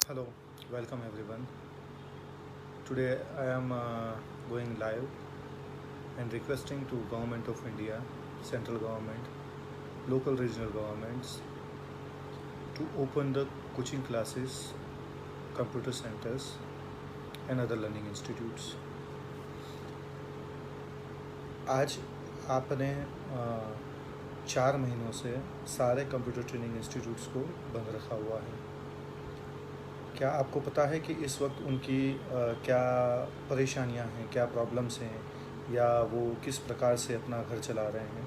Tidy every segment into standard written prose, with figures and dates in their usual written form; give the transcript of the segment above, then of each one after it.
Hello, welcome everyone. Today I am going live and requesting to Government of India, central government, local regional governments to open the coaching classes, computer centers and other learning institutes. आज आपने 4 महीनों से सारे computer training institutes को बंद रखा हुआ है। क्या आपको पता है कि इस वक्त उनकी क्या परेशानियां हैं, क्या प्रॉब्लम्स हैं, या वो किस प्रकार से अपना घर चला रहे हैं?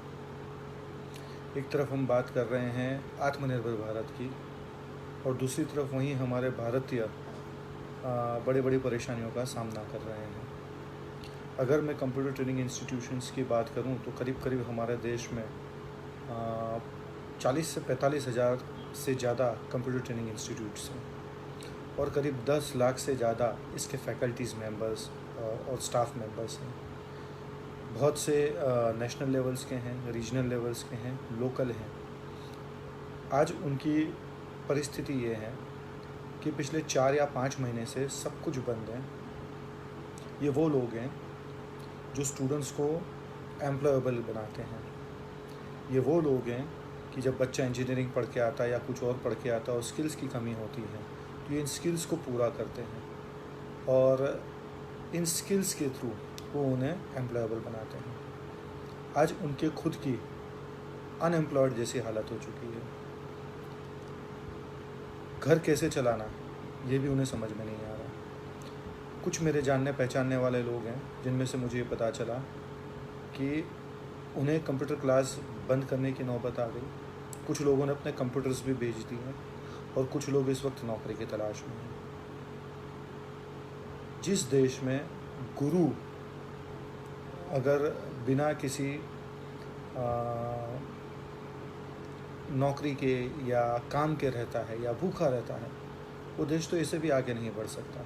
एक तरफ हम बात कर रहे हैं आत्मनिर्भर भारत की, और दूसरी तरफ वहीं हमारे भारतीय बड़ी बड़ी परेशानियों का सामना कर रहे हैं। अगर मैं कंप्यूटर ट्रेनिंग इंस्टीट्यूशंस की बात करूं तो करीब करीब हमारे देश में 40 से 45 हज़ार से ज़्यादा कंप्यूटर ट्रेनिंग इंस्टीट्यूट्स हैं, और करीब 10 लाख से ज़्यादा इसके फैकल्टीज़ मेंबर्स और स्टाफ मेंबर्स हैं। बहुत से नेशनल लेवल्स के हैं, रीजनल लेवल्स के हैं, लोकल हैं। आज उनकी परिस्थिति ये है कि पिछले 4 या 5 महीने से सब कुछ बंद है। ये वो लोग हैं जो स्टूडेंट्स को एम्प्लॉयबल बनाते हैं। ये वो लोग हैं कि जब बच्चा इंजीनियरिंग पढ़ के आता है या कुछ और पढ़ के आता है और स्किल्स की कमी होती है, तो ये इन स्किल्स को पूरा करते हैं और इन स्किल्स के थ्रू वो उन्हें एम्प्लॉयबल बनाते हैं। आज उनके खुद की अनएम्प्लॉयड जैसी हालत हो चुकी है। घर कैसे चलाना ये भी उन्हें समझ में नहीं आ रहा। कुछ मेरे जानने पहचानने वाले लोग हैं जिनमें से मुझे ये पता चला कि उन्हें कंप्यूटर क्लास बंद करने की नौबत आ गई। कुछ लोगों ने अपने कंप्यूटर्स भी बेच दिए हैं और कुछ लोग इस वक्त नौकरी की तलाश में हैं। जिस देश में गुरु अगर बिना किसी नौकरी के या काम के रहता है या भूखा रहता है, वो देश तो ऐसे भी आगे नहीं बढ़ सकता।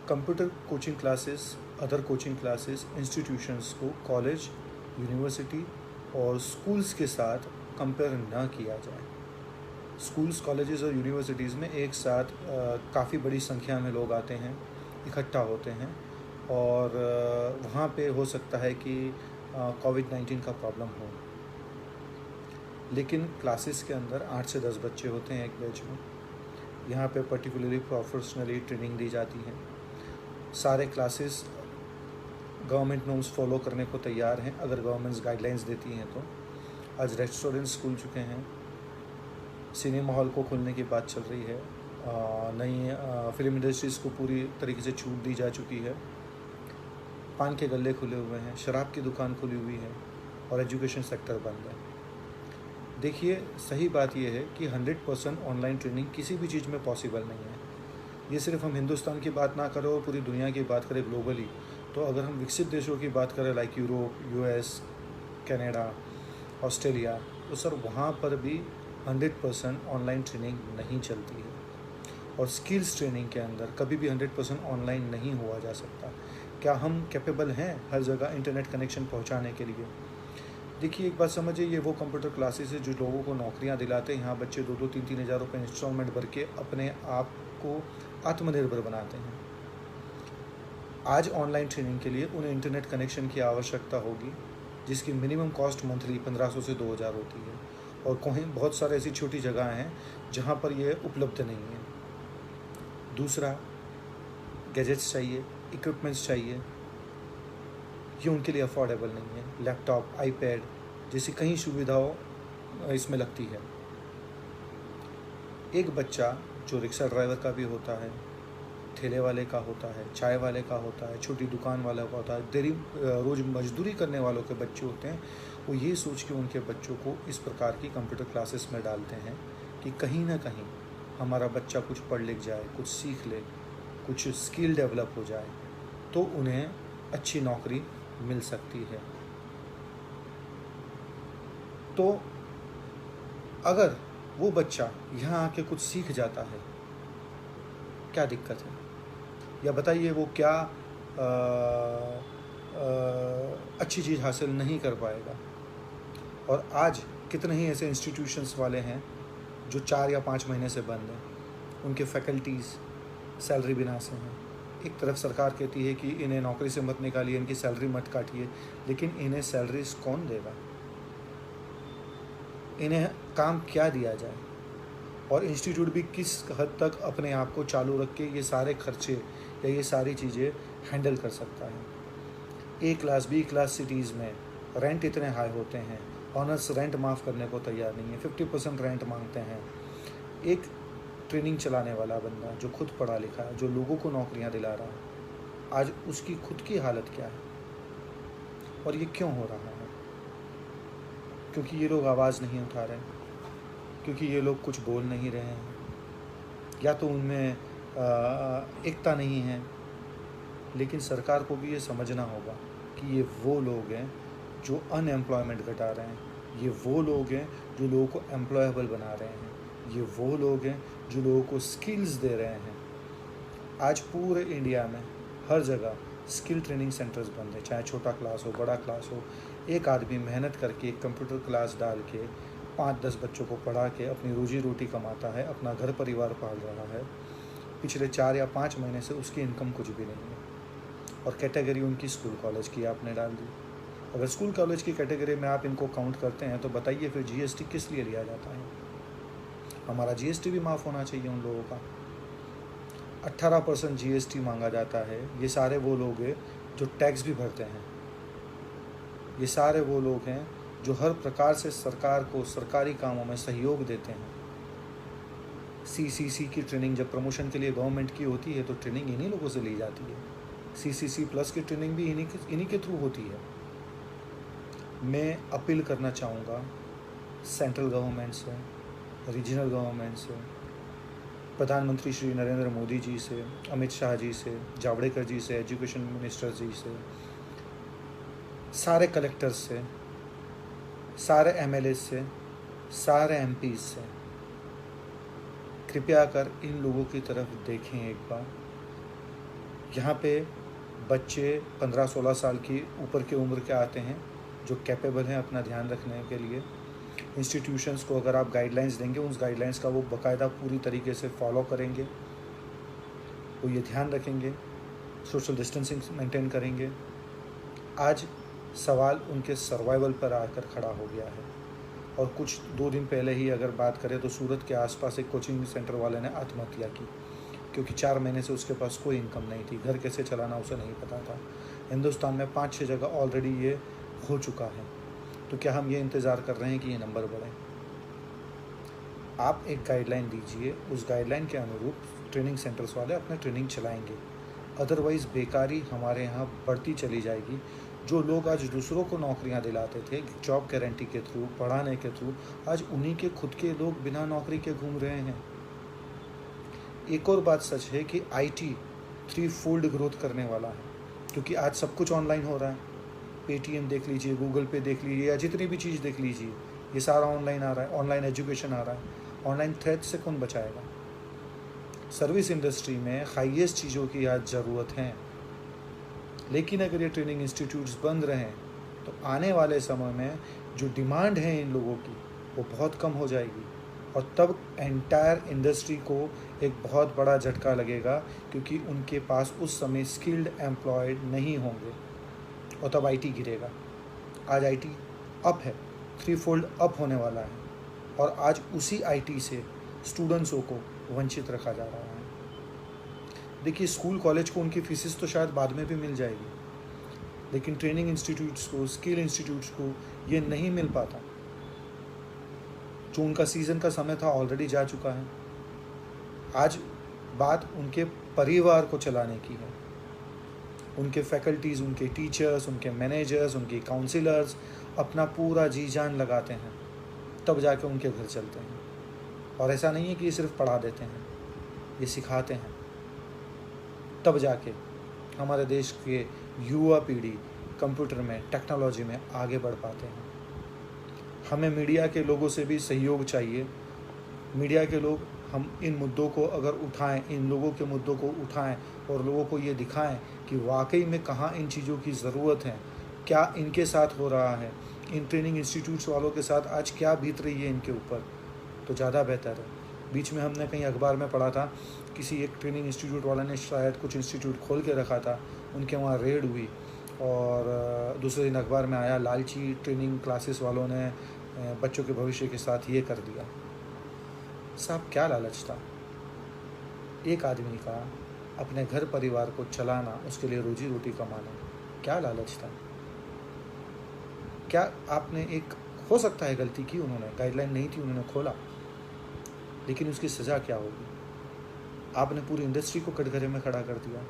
Computer coaching classes, other coaching classes, institutions को कॉलेज, यूनिवर्सिटी और स्कूल्स के साथ कंपेयर न किया जाए। स्कूल्स, कॉलेजेस और यूनिवर्सिटीज़ में एक साथ काफ़ी बड़ी संख्या में लोग आते हैं, इकट्ठा होते हैं, और वहाँ पे हो सकता है कि कोविड-19 का प्रॉब्लम हो। लेकिन क्लासेस के अंदर 8 से 10 बच्चे होते हैं एक बैच में। यहाँ पे पर्टिकुलरली प्रोफेशनली ट्रेनिंग दी जाती है। सारे क्लासेस गवर्नमेंट नॉर्म्स फॉलो करने को तैयार हैं अगर गवर्नमेंट्स गाइडलाइंस देती हैं तो। आज रेस्टोरेंट्स खुल चुके हैं, सिनेमा हॉल को खोलने की बात चल रही है, नई फिल्म इंडस्ट्रीज़ को पूरी तरीके से छूट दी जा चुकी है, पान के गल्ले खुले हुए हैं, शराब की दुकान खुली हुई है और एजुकेशन सेक्टर बंद है। देखिए, सही बात यह है कि 100% ऑनलाइन ट्रेनिंग किसी भी चीज़ में पॉसिबल नहीं है। ये सिर्फ हम हिंदुस्तान की बात ना करें और पूरी दुनिया की बात करें ग्लोबली, तो अगर हम विकसित देशों की बात करें like Europe, US, Canada, Australia, तो सर वहाँ पर भी 100% ऑनलाइन ट्रेनिंग नहीं चलती है। और स्किल्स ट्रेनिंग के अंदर कभी भी 100% ऑनलाइन नहीं हुआ जा सकता। क्या हम कैपेबल हैं हर जगह इंटरनेट कनेक्शन पहुँचाने के लिए? देखिए, एक बात समझिए, ये वो कंप्यूटर क्लासेस है जो लोगों को नौकरियां दिलाते हैं। यहाँ बच्चे 2-2, 3-3 हज़ार रुपये इंस्टॉलमेंट भर के अपने आप को आत्मनिर्भर बनाते हैं। आज ऑनलाइन ट्रेनिंग के लिए उन्हें इंटरनेट कनेक्शन की आवश्यकता होगी, जिसकी मिनिमम कॉस्ट मंथली 1500 से 2000 होती है, और कहीं बहुत सारे ऐसी छोटी जगह हैं जहाँ पर यह उपलब्ध नहीं है। दूसरा, गैजेट्स चाहिए, इक्विपमेंट्स चाहिए, ये उनके लिए अफोर्डेबल नहीं है। लैपटॉप, आईपैड जैसी कई सुविधाओं इसमें लगती है। एक बच्चा जो रिक्शा ड्राइवर का भी होता है, ठेले वाले का होता है, चाय वाले का होता है, छोटी दुकान वाला का होता है, रोज़ मजदूरी करने वालों के बच्चे होते हैं, वो ये सोच के उनके बच्चों को इस प्रकार की कंप्यूटर क्लासेस में डालते हैं कि कहीं ना कहीं हमारा बच्चा कुछ पढ़ लिख जाए, कुछ सीख ले, कुछ स्किल डेवलप हो जाए, तो उन्हें अच्छी नौकरी मिल सकती है। तो अगर वो बच्चा यहाँ आके कुछ सीख जाता है, क्या दिक्कत है? या बताइए, वो क्या अच्छी चीज़ हासिल नहीं कर पाएगा? और आज कितने ही ऐसे इंस्टीट्यूशंस वाले हैं जो 4 या 5 महीने से बंद हैं। उनके फैकल्टीज़ सैलरी बिना से हैं। एक तरफ सरकार कहती है कि इन्हें नौकरी से मत निकालिए, इनकी सैलरी मत काटिए, लेकिन इन्हें सैलरीज कौन देगा? इन्हें काम क्या दिया जाए? और इंस्टीट्यूट भी किस हद तक अपने आप को चालू रख के ये सारे खर्चे या ये सारी चीज़ें हैंडल कर सकता है? ए क्लास बी क्लास सिटीज़ में रेंट इतने हाई होते हैं, ऑनर्स रेंट माफ़ करने को तैयार नहीं है, 50% रेंट मांगते हैं। एक ट्रेनिंग चलाने वाला बंदा जो खुद पढ़ा लिखा है, जो लोगों को नौकरियां दिला रहा है, आज उसकी खुद की हालत क्या है? और ये क्यों हो रहा है? क्योंकि ये लोग आवाज़ नहीं उठा रहे, क्योंकि ये लोग कुछ बोल नहीं रहे हैं, या तो उनमें एकता नहीं है। लेकिन सरकार को भी ये समझना होगा कि ये वो लोग हैं जो अनएम्प्लॉयमेंट घटा रहे हैं, ये वो लोग हैं जो लोगों को एम्प्लॉयबल बना रहे हैं, ये वो लोग हैं जो लोगों को स्किल्स दे रहे हैं। आज पूरे इंडिया में हर जगह स्किल ट्रेनिंग सेंटर्स बंद है, चाहे छोटा क्लास हो बड़ा क्लास हो। एक आदमी मेहनत करके एक कंप्यूटर क्लास डाल के 5-10 बच्चों को पढ़ा के अपनी रोजी रोटी कमाता है, अपना घर परिवार पाल रहा है। पिछले 4 या 5 महीने से उसकी इनकम कुछ भी नहीं है, और कैटेगरी उनकी स्कूल कॉलेज की आपने डाल दी। अगर स्कूल कॉलेज की कैटेगरी में आप इनको काउंट करते हैं तो बताइए फिर जीएसटी किस लिए लिया जाता है? हमारा जीएसटी भी माफ़ होना चाहिए उन लोगों का। 18% जीएसटी मांगा जाता है। ये सारे वो लोग हैं जो टैक्स भी भरते हैं, ये सारे वो लोग हैं जो हर प्रकार से सरकार को सरकारी कामों में सहयोग देते हैं। सीसीसी की ट्रेनिंग जब प्रमोशन के लिए गवर्नमेंट की होती है तो ट्रेनिंग इन्हीं लोगों से ली जाती है। सीसीसी प्लस की ट्रेनिंग भी इन्हीं के थ्रू होती है। मैं अपील करना चाहूँगा सेंट्रल गवर्नमेंट से, रीजनल गवर्नमेंट से, प्रधानमंत्री श्री नरेंद्र मोदी जी से, अमित शाह जी से, जावड़ेकर जी से, एजुकेशन मिनिस्टर जी से, सारे कलेक्टर्स से, सारे एमएलए से, सारे एमपीज से, कृपया कर इन लोगों की तरफ देखें एक बार। यहाँ पे बच्चे 15-16 साल की ऊपर की उम्र के आते हैं जो कैपेबल हैं अपना ध्यान रखने के लिए। इंस्टीट्यूशंस को अगर आप गाइडलाइंस देंगे, उस गाइडलाइंस का वो बाकायदा पूरी तरीके से फॉलो करेंगे, वो ये ध्यान रखेंगे, सोशल डिस्टेंसिंग मेंटेन करेंगे। आज सवाल उनके सर्वाइवल पर आकर खड़ा हो गया है। और कुछ 2 दिन पहले ही अगर बात करें तो सूरत के आसपास एक कोचिंग सेंटर वाले ने आत्महत्या की, क्योंकि 4 महीने से उसके पास कोई इनकम नहीं थी, घर कैसे चलाना उसे नहीं पता था। हिंदुस्तान में 5-6 जगह ऑलरेडी ये हो चुका है। तो क्या हम ये इंतज़ार कर रहे हैं कि ये नंबर बढ़े? आप एक गाइडलाइन दीजिए, उस गाइडलाइन के अनुरूप ट्रेनिंग सेंटर्स वाले अपने ट्रेनिंग चलाएंगे। अदरवाइज़ बेकारी हमारे यहाँ बढ़ती चली जाएगी। जो लोग आज दूसरों को नौकरियाँ दिलाते थे जॉब गारंटी के थ्रू, पढ़ाने के थ्रू, आज उन्हीं के खुद के लोग बिना नौकरी के घूम रहे हैं। एक और बात सच है कि आईटी 3-fold ग्रोथ करने वाला है, क्योंकि आज सब कुछ ऑनलाइन हो रहा है। पेटीएम देख लीजिए, गूगल पे देख लीजिए, या जितनी भी चीज़ देख लीजिए, ये सारा ऑनलाइन आ रहा है। ऑनलाइन एजुकेशन आ रहा है। ऑनलाइन थ्रेट से कौन बचाएगा? सर्विस इंडस्ट्री में हाईएस्ट चीज़ों की आज ज़रूरत है। लेकिन अगर ये ट्रेनिंग इंस्टीट्यूट्स बंद रहें तो आने वाले समय में जो डिमांड है इन लोगों की वो बहुत कम हो जाएगी, और तब एंटायर इंडस्ट्री को एक बहुत बड़ा झटका लगेगा, क्योंकि उनके पास उस समय स्किल्ड एम्प्लॉयड नहीं होंगे, और तब आईटी गिरेगा। आज आईटी अप है, 3-fold अप होने वाला है, और आज उसी आईटी से स्टूडेंट्सों को वंचित रखा जा रहा है। देखिए, स्कूल कॉलेज को उनकी फीसिस तो शायद बाद में भी मिल जाएगी, लेकिन ट्रेनिंग इंस्टीट्यूट्स को, स्किल इंस्टीट्यूट्स को ये नहीं मिल पाता। जो उनका सीज़न का समय था ऑलरेडी जा चुका है। आज बात उनके परिवार को चलाने की है। उनके फैकल्टीज़, उनके टीचर्स, उनके मैनेजर्स, उनके काउंसिलर्स अपना पूरा जी जान लगाते हैं, तब जाके उनके घर चलते हैं। और ऐसा नहीं है कि ये सिर्फ पढ़ा देते हैं, ये सिखाते हैं। तब जाके हमारे देश के युवा पीढ़ी कंप्यूटर में, टेक्नोलॉजी में आगे बढ़ पाते हैं। हमें मीडिया के लोगों से भी सहयोग चाहिए। मीडिया के लोग हम इन मुद्दों को अगर उठाएं, इन लोगों के मुद्दों को उठाएं और लोगों को ये दिखाएं कि वाकई में कहाँ इन चीज़ों की ज़रूरत है, क्या इनके साथ हो रहा है, इन ट्रेनिंग इंस्टीट्यूट्स वालों के साथ आज क्या बीत रही है इनके ऊपर, तो ज़्यादा बेहतर है। बीच में हमने कहीं अखबार में पढ़ा था, किसी एक ट्रेनिंग इंस्टीट्यूट वाला ने शायद कुछ इंस्टीट्यूट खोल के रखा था, उनके वहाँ रेड हुई और दूसरे दिन अखबार में आया लालची ट्रेनिंग क्लासेस वालों ने बच्चों के भविष्य के साथ ये कर दिया। साहब क्या लालच था? एक आदमी का अपने घर परिवार को चलाना, उसके लिए रोजी रोटी कमाना, क्या लालच था? क्या आपने एक, हो सकता है गलती की उन्होंने, गाइडलाइन नहीं थी, उन्होंने खोला, लेकिन उसकी सज़ा क्या होगी? आपने पूरी इंडस्ट्री को कटघरे में खड़ा कर दिया।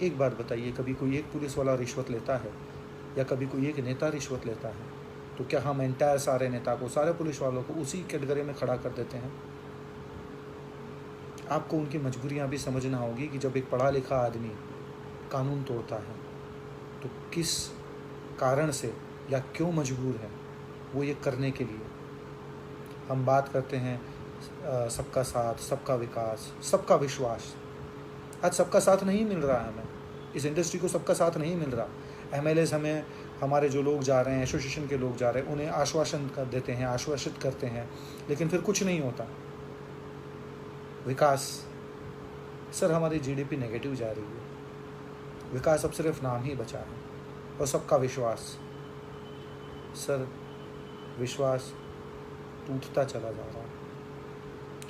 एक बात बताइए, कभी कोई एक पुलिस वाला रिश्वत लेता है या कभी कोई एक नेता रिश्वत लेता है तो क्या हम एंटायर सारे नेता को, सारे पुलिस वालों को उसी कटघरे में खड़ा कर देते हैं? आपको उनकी मजबूरियां भी समझना होगी कि जब एक पढ़ा लिखा आदमी कानून तोड़ता है तो किस कारण से या क्यों मजबूर है वो ये करने के लिए। हम बात करते हैं सबका साथ, सबका विकास, सबका विश्वास। आज सबका साथ नहीं मिल रहा है हमें, इस इंडस्ट्री को सबका साथ नहीं मिल रहा। एमएलएस हमें, हमारे जो लोग जा रहे हैं, एसोसिएशन के लोग जा रहे हैं, उन्हें आश्वासन कर देते हैं, आश्वासित करते हैं, लेकिन फिर कुछ नहीं होता। विकास, सर हमारी जीडीपी नेगेटिव जा रही है, विकास अब सिर्फ नाम ही बचा है। और सबका विश्वास, सर विश्वास टूटता चला जा रहा है।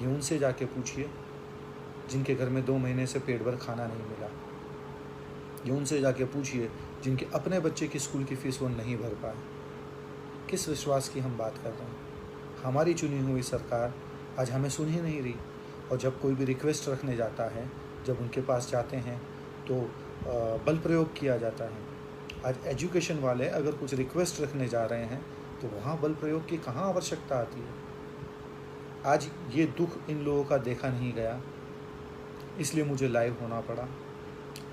ये उनसे जाके पूछिए जिनके घर में 2 महीने से पेट भर खाना नहीं मिला। ये उनसे जाके पूछिए जिनके अपने बच्चे की स्कूल की फीस वो नहीं भर पाए। किस विश्वास की हम बात कर रहे हैं? हमारी चुनी हुई सरकार आज हमें सुन ही नहीं रही। और जब कोई भी रिक्वेस्ट रखने जाता है, जब उनके पास जाते हैं तो बल प्रयोग किया जाता है। आज एजुकेशन वाले अगर कुछ रिक्वेस्ट रखने जा रहे हैं तो वहाँ बल प्रयोग की कहाँ आवश्यकता आती है? आज ये दुख इन लोगों का देखा नहीं गया, इसलिए मुझे लाइव होना पड़ा।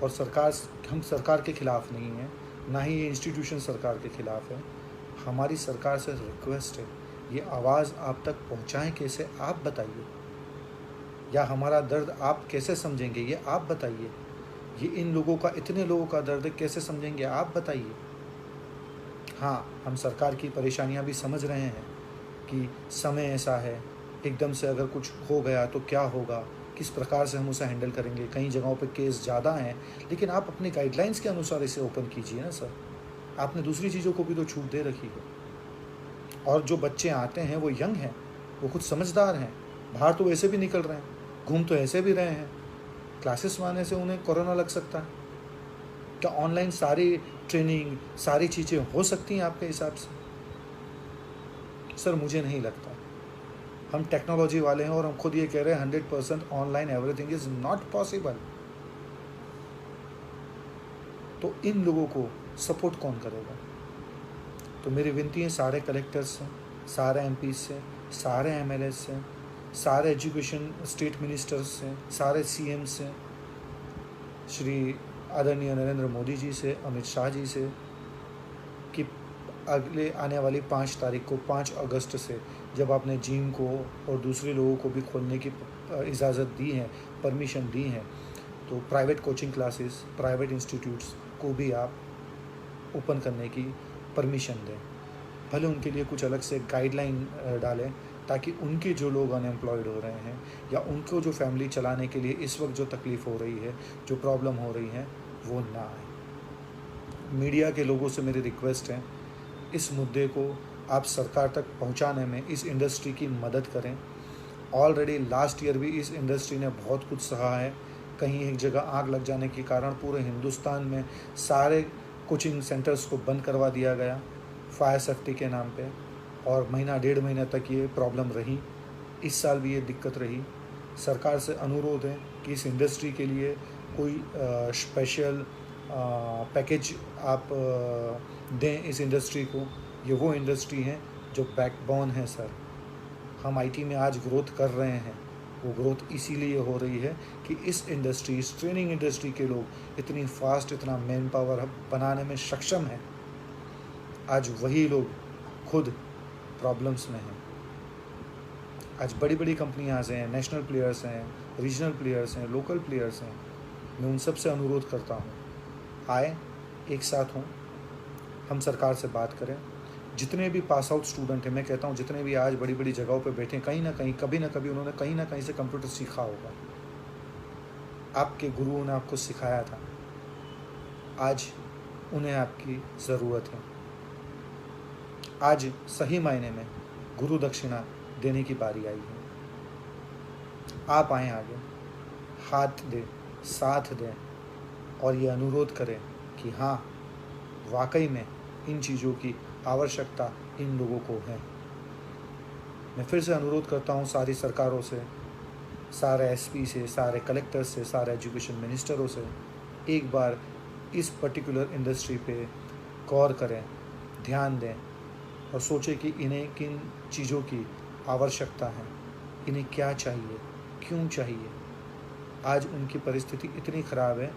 और सरकार, हम सरकार के ख़िलाफ़ नहीं हैं, ना ही ये इंस्टीट्यूशन सरकार के ख़िलाफ़ है। हमारी सरकार से रिक्वेस्ट है, ये आवाज़ आप तक पहुँचाएँ कैसे, आप बताइए। या हमारा दर्द आप कैसे समझेंगे, ये आप बताइए। ये इन लोगों का, इतने लोगों का दर्द कैसे समझेंगे, आप बताइए। हाँ, हम सरकार की परेशानियाँ भी समझ रहे हैं कि समय ऐसा है, एकदम से अगर कुछ हो गया तो क्या होगा, किस प्रकार से हम उसे हैंडल करेंगे। कई जगहों पे केस ज़्यादा हैं, लेकिन आप अपनी गाइडलाइंस के अनुसार इसे ओपन कीजिए ना सर। आपने दूसरी चीज़ों को भी तो छूट दे रखी है। और जो बच्चे आते हैं वो यंग हैं, वो खुद समझदार हैं, बाहर तो वैसे भी निकल रहे हैं, घूम तो ऐसे भी रहे हैं। क्लासेस में आने से उन्हें कोरोना लग सकता है? क्या ऑनलाइन सारी ट्रेनिंग, सारी चीज़ें हो सकती हैं आपके हिसाब से? सर मुझे नहीं लगता। हम टेक्नोलॉजी वाले हैं और हम खुद ये कह रहे हैं 100% online everything is not possible. तो इन लोगों को सपोर्ट कौन करेगा? तो मेरी विनती है सारे कलेक्टर्स से, सारे एमपी से, सारे एमएलए से, सारे एजुकेशन स्टेट मिनिस्टर्स से, सारे सीएम से, श्री आदरणीय नरेंद्र मोदी जी से, अमित शाह जी से, कि अगले आने वाली 5 तारीख को, 5 अगस्त से जब आपने जिम को और दूसरे लोगों को भी खोलने की इजाज़त दी है, परमिशन दी है, तो private coaching classes, private institutes को भी आप ओपन करने की परमिशन दें। भले उनके लिए कुछ अलग से गाइडलाइन डालें, ताकि उनके जो लोग अनएम्प्लॉयड हो रहे हैं या उनको जो फैमिली चलाने के लिए इस वक्त जो तकलीफ़ हो रही है, जो प्रॉब्लम हो रही है, वो ना आए। मीडिया के लोगों से मेरी रिक्वेस्ट है, इस मुद्दे को आप सरकार तक पहुंचाने में इस इंडस्ट्री की मदद करें। ऑलरेडी लास्ट ईयर भी इस इंडस्ट्री ने बहुत कुछ सहा है। कहीं एक जगह आग लग जाने के कारण पूरे हिंदुस्तान में सारे कोचिंग सेंटर्स को बंद करवा दिया गया फायर सेफ्टी के नाम पे, और महीना 1.5 महीने तक ये प्रॉब्लम रही। इस साल भी ये दिक्कत रही। सरकार से अनुरोध है कि इस इंडस्ट्री के लिए कोई स्पेशल पैकेज आप दें इस इंडस्ट्री को। ये वो इंडस्ट्री है जो बैकबोन है सर। हम आईटी में आज ग्रोथ कर रहे हैं, वो ग्रोथ इसीलिए हो रही है कि इस इंडस्ट्री, इस ट्रेनिंग इंडस्ट्री के लोग इतनी फास्ट, इतना मैन पावर बनाने में सक्षम हैं। आज वही लोग खुद प्रॉब्लम्स में हैं। आज बड़ी बड़ी कंपनियाँ हैं, नेशनल प्लेयर्स हैं, रीजनल प्लेयर्स हैं, लोकल प्लेयर्स हैं। मैं उन सब से अनुरोध करता हूँ, आए, एक साथ हों, हम सरकार से बात करें। जितने भी पास आउट स्टूडेंट हैं, मैं कहता हूँ जितने भी आज बड़ी बड़ी जगहों पे बैठे, कहीं ना कहीं कभी ना कभी उन्होंने कहीं ना कहीं से कंप्यूटर सीखा होगा। आपके गुरुओं ने आपको सिखाया था, आज उन्हें आपकी ज़रूरत है। आज सही मायने में गुरु दक्षिणा देने की बारी आई है। आप आएँ आगे, हाथ दें, साथ दें और ये अनुरोध करें कि हाँ, वाकई में इन चीज़ों की आवश्यकता इन लोगों को है। मैं फिर से अनुरोध करता हूँ सारी सरकारों से, सारे एसपी से, सारे कलेक्टर से, सारे एजुकेशन मिनिस्टरों से, एक बार इस पर्टिकुलर इंडस्ट्री पे गौर करें, ध्यान दें और सोचें कि इन्हें किन चीज़ों की आवश्यकता है, इन्हें क्या चाहिए, क्यों चाहिए। आज उनकी परिस्थिति इतनी ख़राब है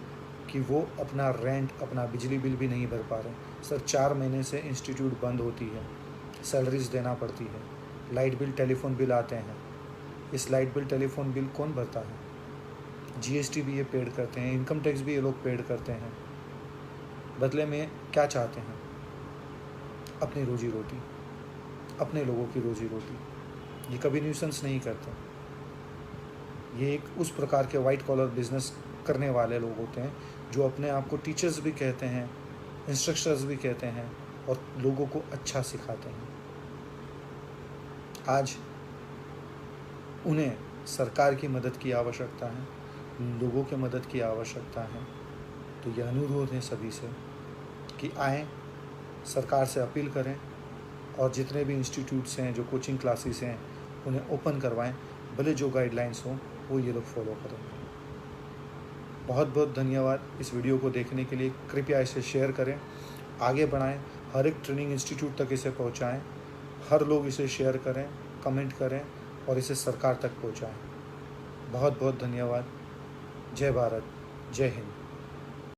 कि वो अपना रेंट, अपना बिजली बिल भी नहीं भर पा रहे। सर 4 महीने से इंस्टीट्यूट बंद होती है, सैलरीज देना पड़ती है, लाइट बिल, टेलीफोन बिल आते हैं। इस लाइट बिल, टेलीफोन बिल कौन भरता है? जीएसटी भी ये पेड करते हैं, इनकम टैक्स भी ये लोग पेड करते हैं। बदले में क्या चाहते हैं? अपनी रोजी रोटी, अपने लोगों की रोजी रोटी। ये कभी न्यूसेंस नहीं करते। ये एक उस प्रकार के वाइट कॉलर बिजनेस करने वाले लोग होते हैं जो अपने आप को टीचर्स भी कहते हैं, इंस्ट्रक्टर्स भी कहते हैं और लोगों को अच्छा सिखाते हैं। आज उन्हें सरकार की मदद की आवश्यकता है, लोगों की मदद की आवश्यकता है। तो यह अनुरोध है सभी से कि आएँ, सरकार से अपील करें और जितने भी इंस्टीट्यूट्स हैं, जो कोचिंग क्लासेस हैं, उन्हें ओपन करवाएं। भले जो गाइडलाइंस हों वो ये लोग फॉलो करें। बहुत बहुत धन्यवाद इस वीडियो को देखने के लिए। कृपया इसे शेयर करें, आगे बढ़ाएं, हर एक ट्रेनिंग इंस्टीट्यूट तक इसे पहुंचाएं। हर लोग इसे शेयर करें, कमेंट करें और इसे सरकार तक पहुंचाएं। बहुत बहुत धन्यवाद। जय भारत, जय हिंद।